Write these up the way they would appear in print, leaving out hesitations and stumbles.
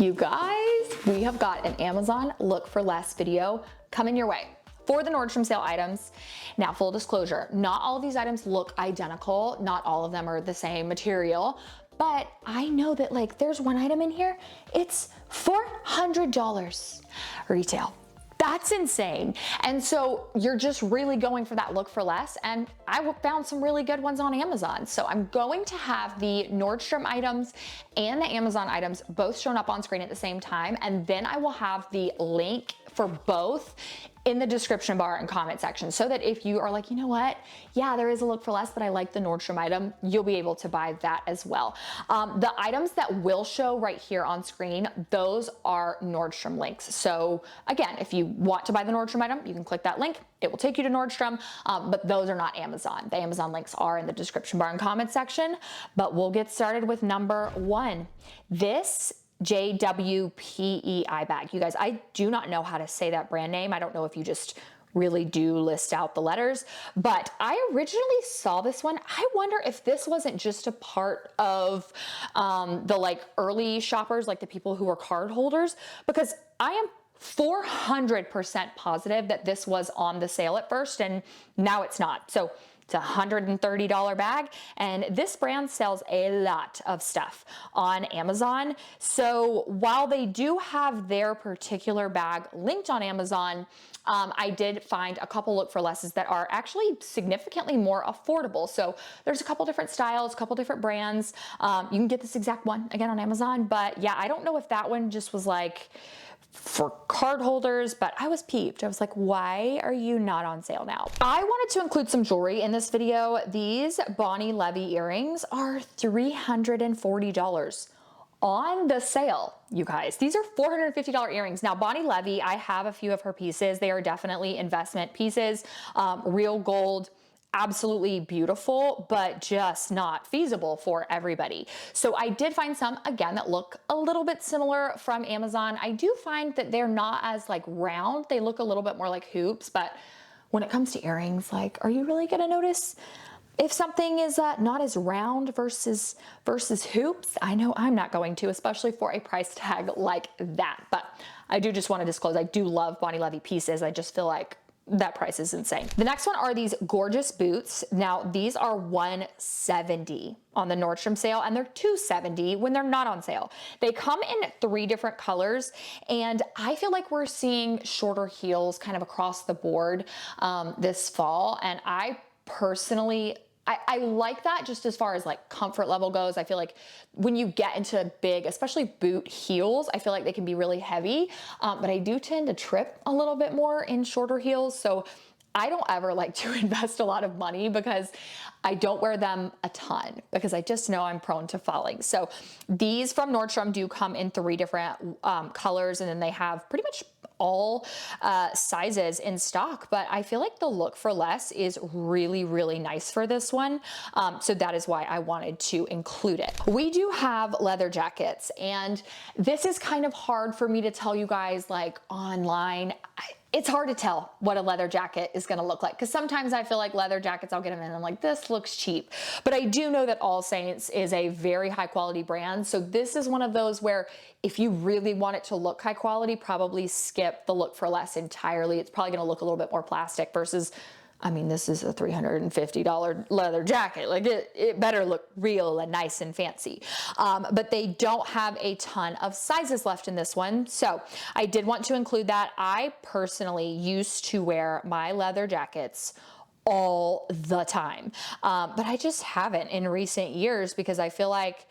You guys, we have got an Amazon look for less video coming your way for the Nordstrom sale items. Now, full disclosure, not all of these items look identical. Not all of them are the same material, but I know that like there's one item in here, it's $400 retail. That's insane. And so you're just really going for that look for less. And I found some really good ones on Amazon. So I'm going to have the Nordstrom items and the Amazon items both shown up on screen at the same time. And then I will have the link for both in the description bar and comment section, so that if you are like, you know what, yeah, there is a look for less, but I like the Nordstrom item, you'll be able to buy that as well. The items that will show right here on screen, those are Nordstrom links. So again, if you want to buy the Nordstrom item, you can click that link. It will take you to Nordstrom, but those are not Amazon. The Amazon links are in the description bar and comment section, but we'll get started with number one. This JWPEI bag. You guys, I do not know how to say that brand name. I don't know if you just really do list out the letters, but I originally saw this one. I wonder if this wasn't just a part of the like early shoppers, like the people who were card holders, because I am 400% positive that this was on the sale at first and now it's not. So it's a $130 bag, and this brand sells a lot of stuff on Amazon. So while they do have their particular bag linked on Amazon, I did find a couple look for lesses that are actually significantly more affordable. So there's a couple different styles, a couple different brands. You can get this exact one again on Amazon, but yeah, I don't know if that one just was like for card holders, but I was peeved. I was like, why are you not on sale now? I wanted to include some jewelry in this video. These Bonnie Levy earrings are $340 on the sale, you guys. These are $450 earrings. Now, Bonnie Levy, I have a few of her pieces. They are definitely investment pieces, real gold, absolutely beautiful, but just not feasible for everybody. So I did find some, again, that look a little bit similar from Amazon. I do find that they're not as like round. They look a little bit more like hoops, but when it comes to earrings, like, are you really gonna notice if something is not as round versus hoops? I know I'm not going to, especially for a price tag like that. But I do just want to disclose, I do love Bonnie Levy pieces. I just feel like that price is insane. The next one are these gorgeous boots. Now, these are $170 on the Nordstrom sale, and they're $270 when they're not on sale. They come in 3 different colors, and I feel like we're seeing shorter heels kind of across the board this fall, and I personally, I like that just as far as like comfort level goes. I feel like when you get into big, especially boot heels, I feel like they can be really heavy, but I do tend to trip a little bit more in shorter heels. So I don't ever like to invest a lot of money because I don't wear them a ton because I just know I'm prone to falling. So these from Nordstrom do come in 3 different colors, and then they have pretty much all sizes in stock, but I feel like the look for less is really, really nice for this one. So that is why I wanted to include it. We do have leather jackets, and this is kind of hard for me to tell you guys like online. It's hard to tell what a leather jacket is gonna look like, because sometimes I feel like leather jackets, I'll get them in and I'm like, this looks cheap. But I do know that All Saints is a very high quality brand. So this is one of those where if you really want it to look high quality, probably skip the look for less entirely. It's probably gonna look a little bit more plastic versus, I mean, this is a $350 leather jacket. Like it better look real and nice and fancy. But they don't have a ton of sizes left in this one. So I did want to include that. I personally used to wear my leather jackets all the time. But I just haven't in recent years because I feel like,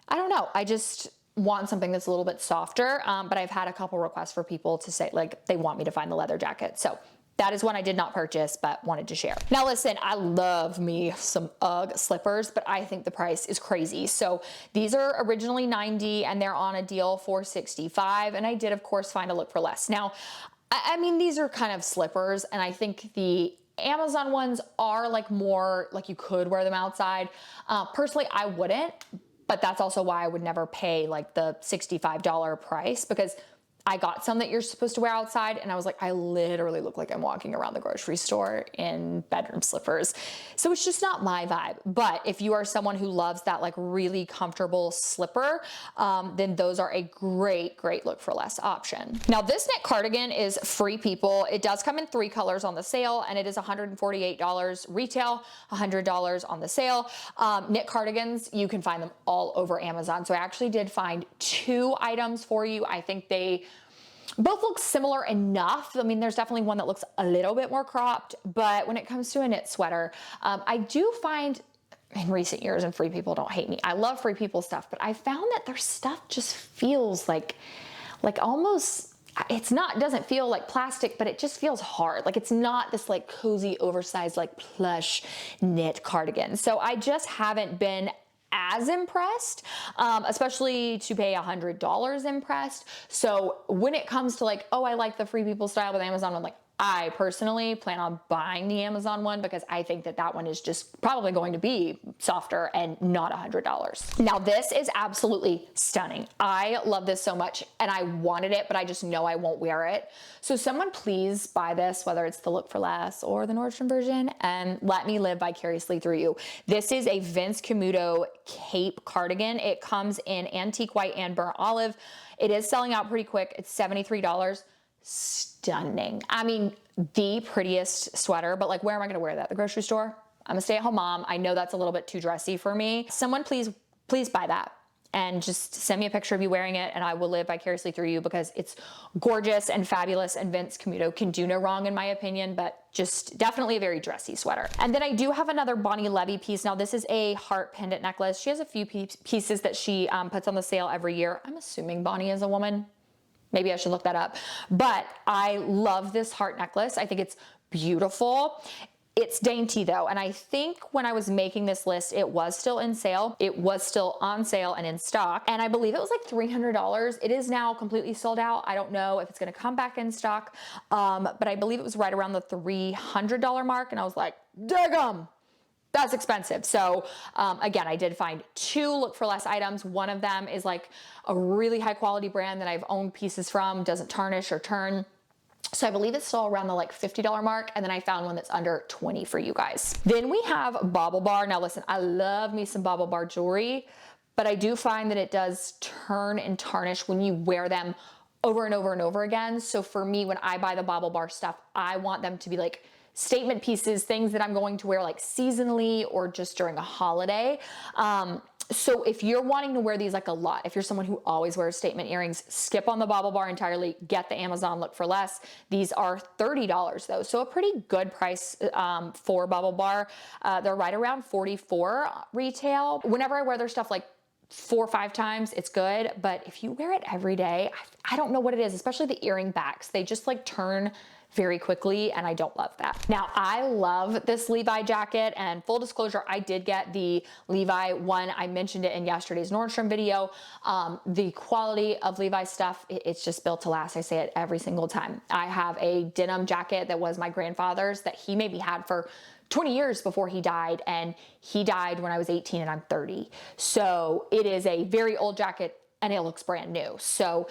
I don't know, I just want something that's a little bit softer. But I've had a couple requests for people to say like they want me to find the leather jacket. So that is one I did not purchase, but wanted to share. Now listen, I love me some UGG slippers, but I think the price is crazy. So these are originally $90 and they're on a deal for $65. And I did of course find a look for less. Now, I mean, these are kind of slippers, and I think the Amazon ones are like more like you could wear them outside. Personally, I wouldn't, but that's also why I would never pay like the $65 price, because I got some that you're supposed to wear outside, and I was like, I literally look like I'm walking around the grocery store in bedroom slippers. So it's just not my vibe. But if you are someone who loves that like really comfortable slipper, then those are a great, great look for less option. Now this knit cardigan is Free People. It does come in 3 colors on the sale, and it is $148 retail, $100 on the sale. Knit cardigans, you can find them all over Amazon. So I actually did find 2 items for you. I think they both look similar enough. I mean, there's definitely one that looks a little bit more cropped, but when it comes to a knit sweater, I do find in recent years, and Free People, don't hate me, I love Free People stuff, but I found that their stuff just feels like almost, doesn't feel like plastic, but it just feels hard. Like it's not this like cozy, oversized, like plush knit cardigan. So I just haven't been as impressed, especially to pay $100 impressed. So when it comes to like, oh, I like the Free People style with Amazon, I'm like, I personally plan on buying the Amazon one because I think that that one is just probably going to be softer and not $100. Now this is absolutely stunning. I love this so much and I wanted it, but I just know I won't wear it. So someone please buy this, whether it's the Look for Less or the Nordstrom version, and let me live vicariously through you. This is a Vince Camuto cape cardigan. It comes in antique white and burnt olive. It is selling out pretty quick. It's $73. Stunning. I mean, the prettiest sweater, but like, where am I going to wear that? The grocery store? I'm a stay-at-home mom. I know that's a little bit too dressy for me. Someone please buy that and just send me a picture of you wearing it, and I will live vicariously through you because it's gorgeous and fabulous, and Vince Camuto can do no wrong in my opinion, but just definitely a very dressy sweater. And then I do have another Bonnie Levy piece. Now this is a heart pendant necklace. She has a few pieces that she puts on the sale every year. I'm assuming Bonnie is a woman. Maybe I should look that up. But I love this heart necklace. I think it's beautiful. It's dainty though, and I think when I was making this list, it was still in sale. It was still on sale and in stock, and I believe it was like $300. It is now completely sold out. I don't know if it's gonna come back in stock, but I believe it was right around the $300 mark, and I was like, daggum! That's expensive. So again, I did find 2 Look for Less items. One of them is like a really high quality brand that I've owned pieces from, doesn't tarnish or turn. So I believe it's still around the like $50 mark. And then I found one that's under 20 for you guys. Then we have Bauble Bar. Now listen, I love me some Bauble Bar jewelry, but I do find that it does turn and tarnish when you wear them over and over and over again. So for me, when I buy the Bauble Bar stuff, I want them to be like statement pieces, things that I'm going to wear like seasonally or just during a holiday. So if you're wanting to wear these like a lot, if you're someone who always wears statement earrings, skip on the Bauble Bar entirely, get the Amazon Look for Less. These are $30 though, so a pretty good price for Bauble Bar. They're right around $44 retail. Whenever I wear their stuff like 4 or 5 times, it's good, but if you wear it every day, I don't know what it is, especially the earring backs. They just like turn very quickly, and I don't love that. Now, I love this Levi jacket, and full disclosure, I did get the Levi one. I mentioned it in yesterday's Nordstrom video. The quality of Levi stuff, it's just built to last. I say it every single time. I have a denim jacket that was my grandfather's that he maybe had for 20 years before he died, and he died when I was 18 and I'm 30. So it is a very old jacket and it looks brand new. So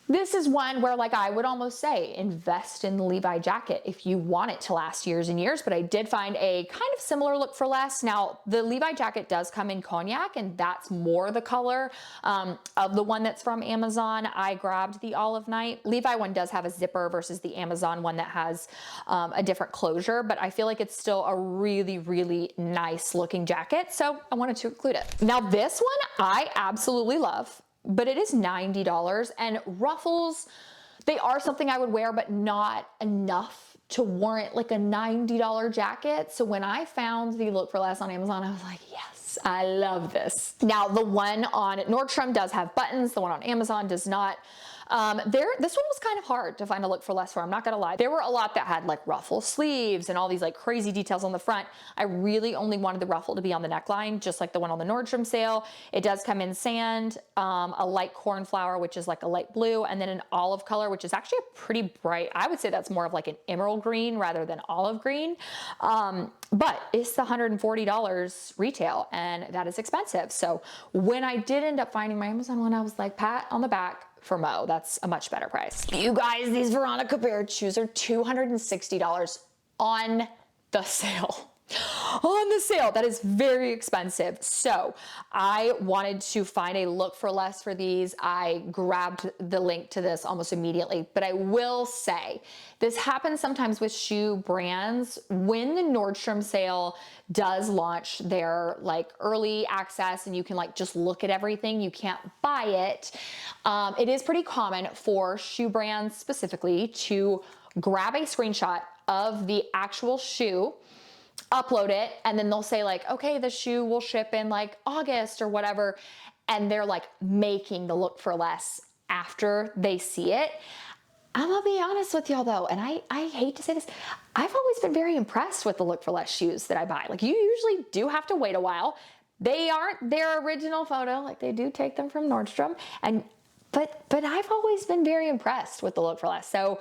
this is one where like I would almost say invest in the Levi jacket if you want it to last years and years, but I did find a kind of similar Look for Less. Now the Levi jacket does come in cognac, and that's more the color of the one that's from Amazon. I grabbed the Olive Night. Levi one does have a zipper versus the Amazon one that has a different closure, but I feel like it's still a really, really nice looking jacket. So I wanted to include it. Now this one I absolutely love, but it is $90, and ruffles, they are something I would wear, but not enough to warrant like a $90 jacket. So when I found the Look for Less on Amazon, I was like, yes, I love this. Now the one on Nordstrom does have buttons. The one on Amazon does not. This one was kind of hard to find a Look for Less for, I'm not gonna lie. There were a lot that had like ruffle sleeves and all these like crazy details on the front. I really only wanted the ruffle to be on the neckline, just like the one on the Nordstrom sale. It does come in sand, a light cornflower, which is like a light blue, and then an olive color, which is actually a pretty bright, I would say that's more of like an emerald green rather than olive green. But it's the $140 retail, and that is expensive. So when I did end up finding my Amazon one, I was like, pat on the back for Mo. That's a much better price. You guys, these Veronica Baird shoes are $260 on the sale. On the sale. That is very expensive. So I wanted to find a look for less for these. I grabbed the link to this almost immediately, but I will say this happens sometimes with shoe brands when the Nordstrom sale does launch their like early access and you can like just look at everything. You can't buy it. It is pretty common for shoe brands specifically to grab a screenshot of the actual shoe, upload it, and then they'll say like, okay, the shoe will ship in like August or whatever. And they're like making the look for less after they see it. I'm gonna be honest with y'all though, and I hate to say this, I've always been very impressed with the look for less shoes that I buy. Like you usually do have to wait a while. They aren't their original photo, like they do take them from Nordstrom. But I've always been very impressed with the look for less. So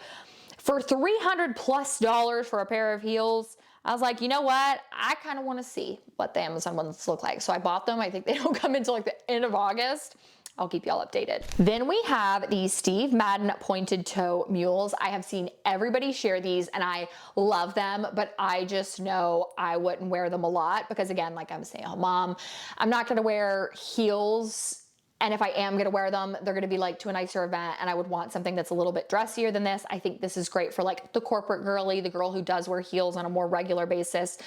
for $300+ for a pair of heels, I was like, you know what? I kind of want to see what the Amazon ones look like. So I bought them. I think they don't come until like the end of August. I'll keep y'all updated. Then we have the Steve Madden pointed toe mules. I have seen everybody share these and I love them, but I just know I wouldn't wear them a lot because again, like I'm saying, mom, I'm not going to wear heels. And if I am gonna wear them, they're gonna be like to a nicer event and I would want something that's a little bit dressier than this. I think this is great for like the corporate girly, the girl who does wear heels on a more regular basis.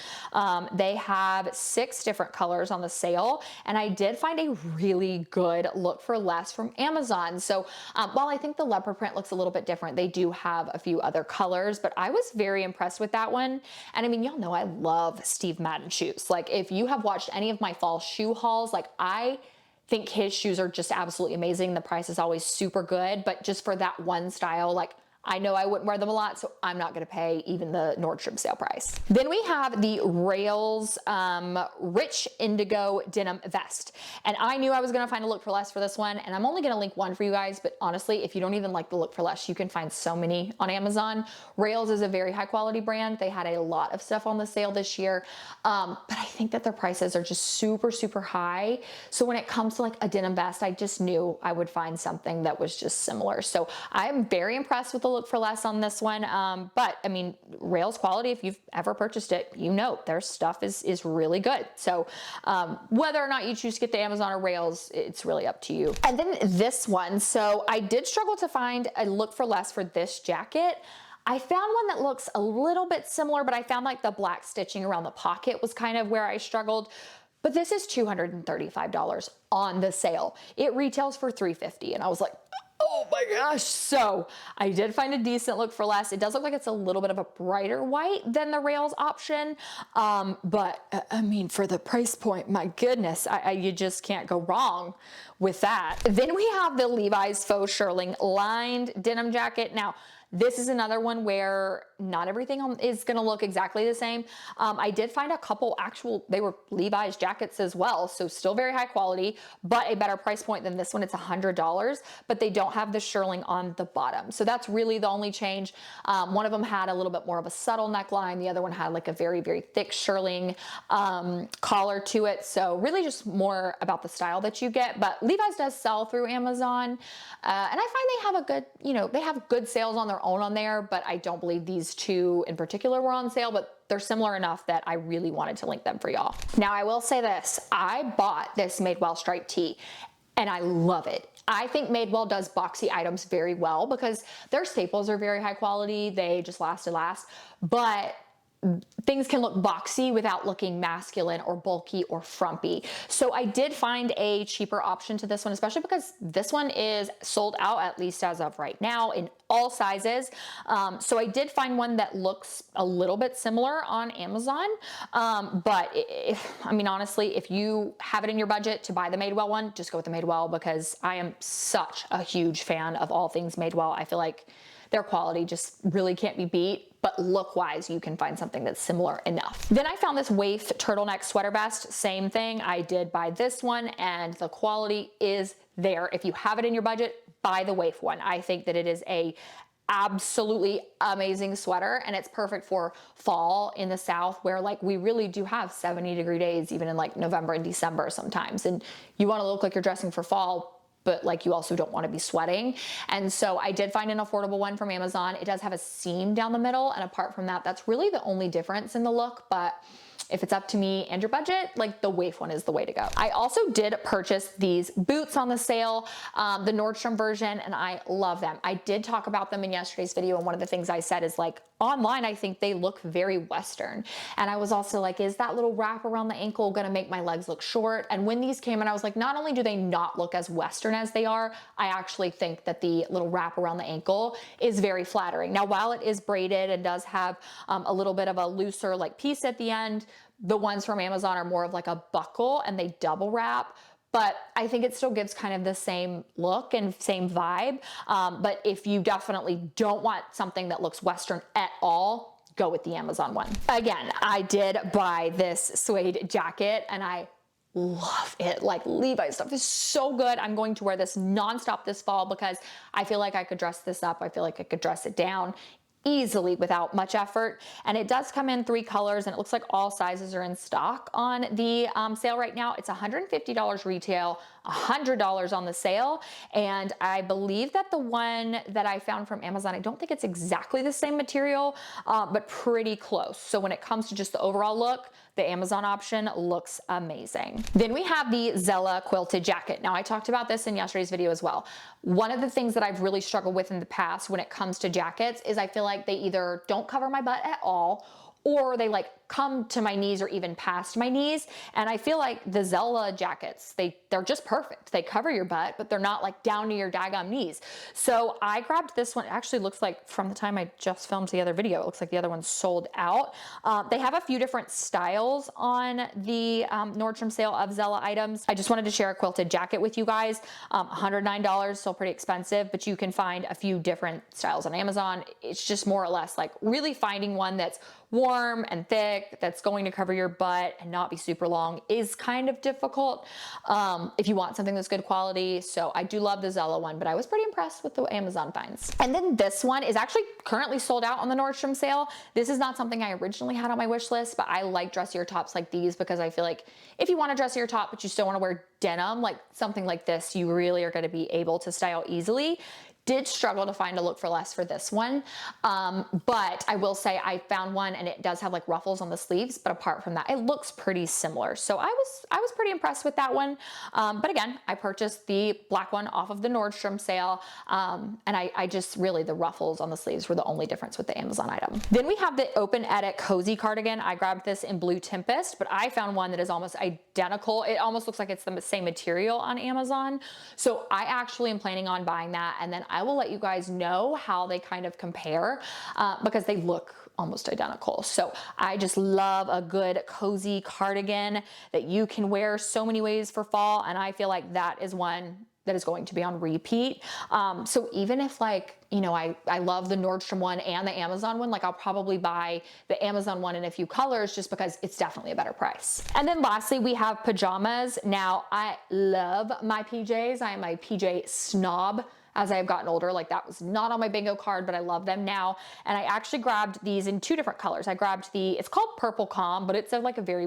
They have 6 different colors on the sale and I did find a really good look for less from Amazon. So while I think the leopard print looks a little bit different, they do have a few other colors, but I was very impressed with that one. And I mean, y'all know I love Steve Madden shoes. Like if you have watched any of my fall shoe hauls, like I think his shoes are just absolutely amazing. The price is always super good, but just for that one style, like I know I wouldn't wear them a lot, so I'm not gonna pay even the Nordstrom sale price. Then we have the Rails Rich Indigo Denim Vest. And I knew I was gonna find a look for less for this one, and I'm only gonna link one for you guys, but honestly, if you don't even like the look for less, you can find so many on Amazon. Rails is a very high quality brand. They had a lot of stuff on the sale this year, but I think that their prices are just super, super high. So when it comes to like a denim vest, I just knew I would find something that was just similar. So I'm very impressed with the look for less on this one. But I mean, Rails quality, if you've ever purchased it, you know their stuff is really good. So whether or not you choose to get the Amazon or Rails, it's really up to you. And then this one, so I did struggle to find a look for less for this jacket. I found one that looks a little bit similar, but I found like the black stitching around the pocket was kind of where I struggled. But this is $235 on the sale. It retails for $350, and I was like, oh my gosh. So I did find a decent look for less. It does look like it's a little bit of a brighter white than the Rails option. But I mean, for the price point, my goodness, you just can't go wrong with that. Then we have the Levi's faux shearling lined denim jacket. Now, this is another one where not everything is gonna look exactly the same. I did find a couple they were Levi's jackets as well, so still very high quality, but a better price point than this one. It's $100, but they don't have the shearling on the bottom. So that's really the only change. One of them had a little bit more of a subtle neckline. The other one had like a very, very thick shearling collar to it. So really just more about the style that you get, but Levi's does sell through Amazon. And I find they have a good, they have good sales on their own on there, but I don't believe these two in particular were on sale, but they're similar enough that I really wanted to link them for y'all. Now I will say this, I bought this Madewell striped tee and I love it. I think Madewell does boxy items very well because their staples are very high quality. They just last, but things can look boxy without looking masculine or bulky or frumpy. So I did find a cheaper option to this one, especially because this one is sold out, at least as of right now, in all sizes. So I did find one that looks a little bit similar on Amazon. But honestly, if you have it in your budget to buy the Madewell one, just go with the Madewell because I am such a huge fan of all things Madewell. I feel like their quality just really can't be beat, but look-wise, you can find something that's similar enough. Then I found this waif turtleneck sweater vest, same thing. I did buy this one and the quality is there. If you have it in your budget, buy the waif one. I think that it is a absolutely amazing sweater and it's perfect for fall in the South where like we really do have 70-degree days even in like November and December sometimes, and you want to look like you're dressing for fall. but like you also don't want to be sweating. And so I did find an affordable one from Amazon. It does have a seam down the middle, and apart from that, that's really the only difference in the look. But if it's up to me and your budget, like the waif one is the way to go. I also did purchase these boots on the sale, the Nordstrom version, and I love them. I did talk about them in yesterday's video, and one of the things I said is like, online, I think they look very Western. And I was also like, is that little wrap around the ankle gonna make my legs look short? And when these came in, I was like, not only do they not look as Western as they are, I actually think that the little wrap around the ankle is very flattering. Now, while it is braided and does have a little bit of a looser like piece at the end, the ones from Amazon are more of like a buckle and they double wrap. But I think it still gives kind of the same look and same vibe. But if you definitely don't want something that looks Western at all, go with the Amazon one. Again, I did buy this suede jacket and I love it. Like Levi's stuff is so good. I'm going to wear this nonstop this fall because I feel like I could dress this up. I feel like I could dress it down easily without much effort. And it does come in 3 colors, and it looks like all sizes are in stock on the sale right now. It's $150 retail, $100 on the sale. And I believe that the one that I found from Amazon, I don't think it's exactly the same material, but pretty close. So when it comes to just the overall look, the Amazon option looks amazing. Then we have the Zella quilted jacket. Now I talked about this in yesterday's video as well. One of the things that I've really struggled with in the past when it comes to jackets is I feel like they either don't cover my butt at all, or they like come to my knees or even past my knees. And I feel like the Zella jackets, they're just perfect. They cover your butt, but they're not like down to your daggum knees. So I grabbed this one. It actually looks like from the time I just filmed the other video, it looks like the other one's sold out. They have a few different styles on the Nordstrom sale of Zella items. I just wanted to share a quilted jacket with you guys. $109, still pretty expensive, but you can find a few different styles on Amazon. It's just more or less like really finding one that's warm and thick, that's going to cover your butt and not be super long is kind of difficult if you want something that's good quality. So I do love the Zella one, but I was pretty impressed with the Amazon finds. And then this one is actually currently sold out on the Nordstrom sale. This is not something I originally had on my wish list, but I like dressier tops like these because I feel like if you want a dressier top, but you still want to wear denim, like something like this, you really are going to be able to style easily. Did struggle to find a look for less for this one. But I will say I found one and it does have like ruffles on the sleeves, but apart from that, it looks pretty similar. So I was pretty impressed with that one. But again, I purchased the black one off of the Nordstrom sale. And I just really, the ruffles on the sleeves were the only difference with the Amazon item. Then we have the Open Edit Cozy cardigan. I grabbed this in Blue Tempest, but I found one that is almost identical. It almost looks like it's the same material on Amazon. So I actually am planning on buying that. And then I will let you guys know how they kind of compare because they look almost identical. So I just love a good cozy cardigan that you can wear so many ways for fall. And I feel like that is one that is going to be on repeat. So even if like, you know, I love the Nordstrom one and the Amazon one, like I'll probably buy the Amazon one in a few colors just because it's definitely a better price. And then lastly, we have pajamas. Now I love my PJs. I am a PJ snob. As I have gotten older, like that was not on my bingo card, but I love them now. And I actually grabbed these in 2 different colors. I grabbed it's called Purple Calm, but it's like a very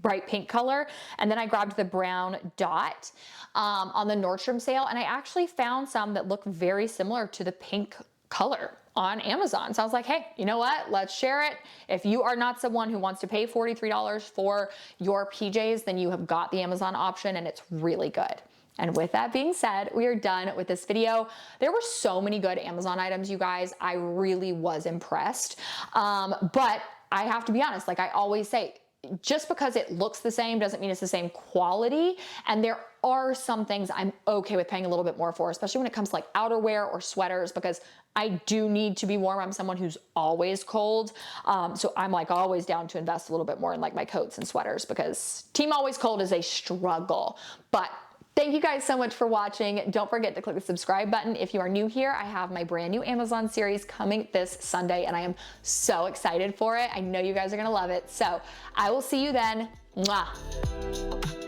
bright pink color. And then I grabbed the brown dot on the Nordstrom sale. And I actually found some that look very similar to the pink color on Amazon. So I was like, hey, you know what? Let's share it. If you are not someone who wants to pay $43 for your PJs, then you have got the Amazon option and it's really good. And with that being said, we are done with this video. There were so many good Amazon items, you guys. I really was impressed. But I have to be honest, like I always say, just because it looks the same doesn't mean it's the same quality. And there are some things I'm okay with paying a little bit more for, especially when it comes to like outerwear or sweaters, because I do need to be warm. I'm someone who's always cold. So I'm like always down to invest a little bit more in like my coats and sweaters because Team Always Cold is a struggle. But thank you guys so much for watching. Don't forget to click the subscribe button. If you are new here, I have my brand new Amazon series coming this Sunday and I am so excited for it. I know you guys are gonna love it. So I will see you then. Mwah.